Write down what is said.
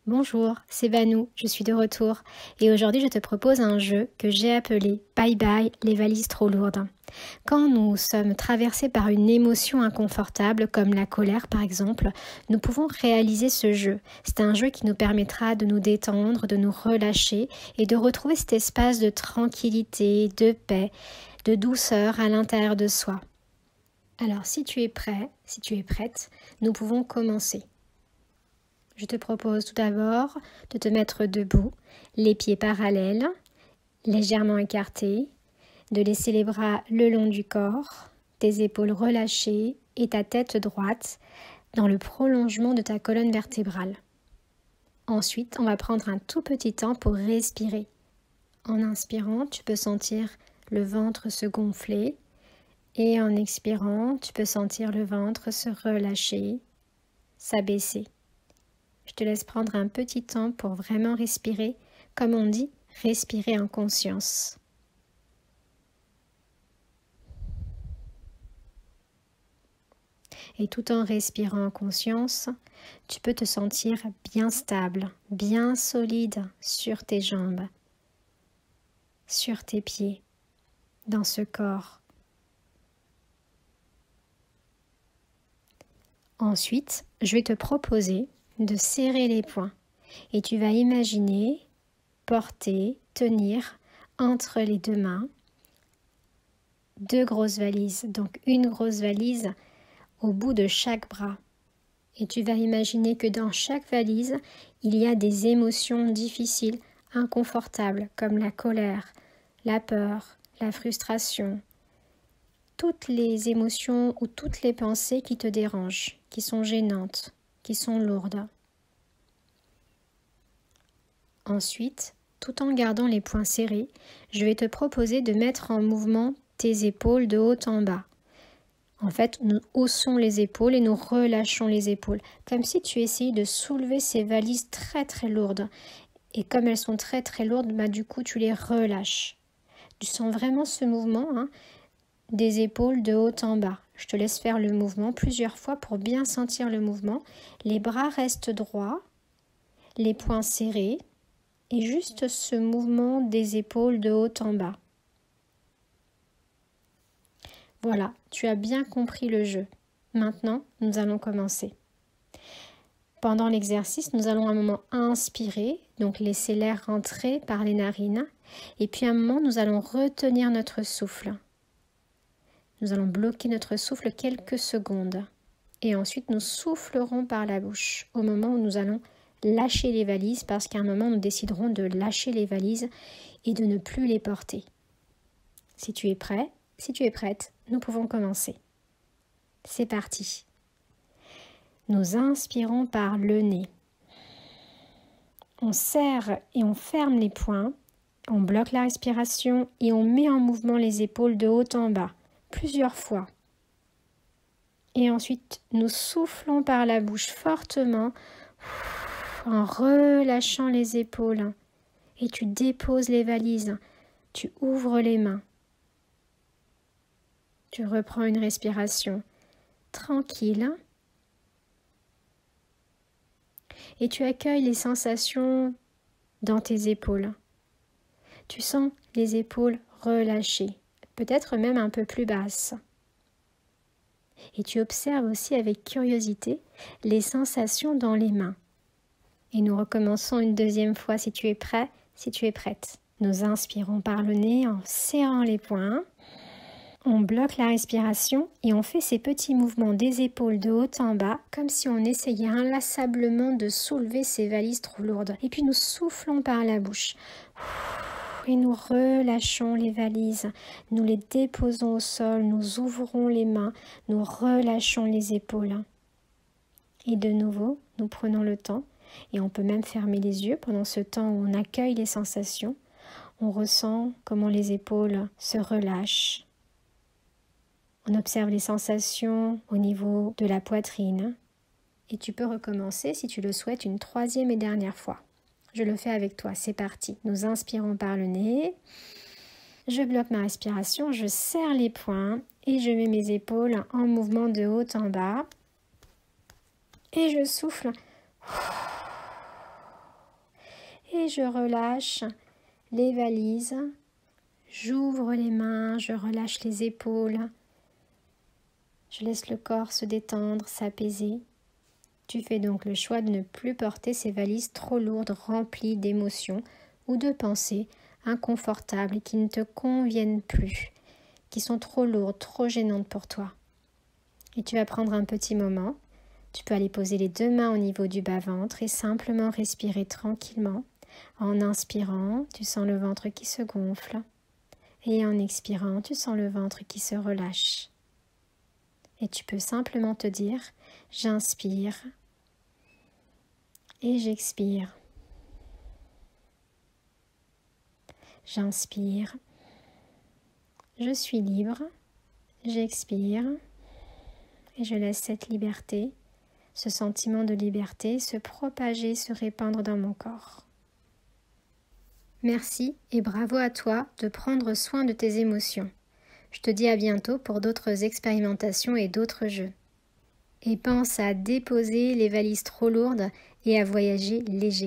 Bonjour, c'est Banou, je suis de retour et aujourd'hui je te propose un jeu que j'ai appelé Bye Bye les valises trop lourdes. Quand nous sommes traversés par une émotion inconfortable comme la colère par exemple, nous pouvons réaliser ce jeu. C'est un jeu qui nous permettra de nous détendre, de nous relâcher et de retrouver cet espace de tranquillité, de paix, de douceur à l'intérieur de soi. Alors si tu es prêt, si tu es prête, nous pouvons commencer. Je te propose tout d'abord de te mettre debout, les pieds parallèles, légèrement écartés, de laisser les bras le long du corps, tes épaules relâchées et ta tête droite dans le prolongement de ta colonne vertébrale. Ensuite, on va prendre un tout petit temps pour respirer. En inspirant, tu peux sentir le ventre se gonfler et en expirant, tu peux sentir le ventre se relâcher, s'abaisser. Je te laisse prendre un petit temps pour vraiment respirer, comme on dit, respirer en conscience. Et tout en respirant en conscience, tu peux te sentir bien stable, bien solide sur tes jambes, sur tes pieds, dans ce corps. Ensuite, je vais te proposer de serrer les poings et tu vas imaginer porter, tenir entre les deux mains deux grosses valises, donc une grosse valise au bout de chaque bras. Et tu vas imaginer que dans chaque valise, il y a des émotions difficiles, inconfortables, comme la colère, la peur, la frustration, toutes les émotions ou toutes les pensées qui te dérangent, qui sont gênantes, qui sont lourdes. Ensuite, tout en gardant les poings serrés, je vais te proposer de mettre en mouvement tes épaules de haut en bas. En fait, nous haussons les épaules et nous relâchons les épaules, comme si tu essayais de soulever ces valises très très lourdes. Et comme elles sont très très lourdes, du coup tu les relâches. Tu sens vraiment ce mouvement des épaules de haut en bas. Je te laisse faire le mouvement plusieurs fois pour bien sentir le mouvement. Les bras restent droits, les poings serrés et juste ce mouvement des épaules de haut en bas. Voilà, tu as bien compris le jeu. Maintenant, nous allons commencer. Pendant l'exercice, nous allons un moment inspirer, donc laisser l'air rentrer par les narines. Et puis un moment, nous allons retenir notre souffle. Nous allons bloquer notre souffle quelques secondes. Et ensuite, nous soufflerons par la bouche au moment où nous allons lâcher les valises, parce qu'à un moment, nous déciderons de lâcher les valises et de ne plus les porter. Si tu es prêt, si tu es prête, nous pouvons commencer. C'est parti. Nous inspirons par le nez. On serre et on ferme les poings. On bloque la respiration et on met en mouvement les épaules de haut en bas, plusieurs fois. Et ensuite, nous soufflons par la bouche fortement en relâchant les épaules. Et tu déposes les valises. Tu ouvres les mains. Tu reprends une respiration tranquille et tu accueilles les sensations dans tes épaules. Tu sens les épaules relâchées, peut-être même un peu plus basses. Et tu observes aussi avec curiosité les sensations dans les mains. Et nous recommençons une deuxième fois si tu es prêt, si tu es prête. Nous inspirons par le nez en serrant les poings. On bloque la respiration et on fait ces petits mouvements des épaules de haut en bas, comme si on essayait inlassablement de soulever ces valises trop lourdes. Et puis nous soufflons par la bouche. Et nous relâchons les valises. Nous les déposons au sol, nous ouvrons les mains, nous relâchons les épaules. Et de nouveau, nous prenons le temps, et on peut même fermer les yeux pendant ce temps où on accueille les sensations. On ressent comment les épaules se relâchent. On observe les sensations au niveau de la poitrine et tu peux recommencer si tu le souhaites une troisième et dernière fois. Je le fais avec toi, c'est parti. Nous inspirons par le nez, je bloque ma respiration, je serre les poings et je mets mes épaules en mouvement de haut en bas et je souffle et je relâche les valises. J'ouvre les mains, je relâche les épaules. Je laisse le corps se détendre, s'apaiser. Tu fais donc le choix de ne plus porter ces valises trop lourdes, remplies d'émotions ou de pensées inconfortables qui ne te conviennent plus, qui sont trop lourdes, trop gênantes pour toi. Et tu vas prendre un petit moment. Tu peux aller poser les 2 mains au niveau du bas-ventre et simplement respirer tranquillement. En inspirant, tu sens le ventre qui se gonfle. Et en expirant, tu sens le ventre qui se relâche. Et tu peux simplement te dire, j'inspire et j'expire. J'inspire, je suis libre, j'expire et je laisse cette liberté, ce sentiment de liberté se propager, se répandre dans mon corps. Merci et bravo à toi de prendre soin de tes émotions. Je te dis à bientôt pour d'autres expérimentations et d'autres jeux. Et pense à déposer les valises trop lourdes et à voyager léger.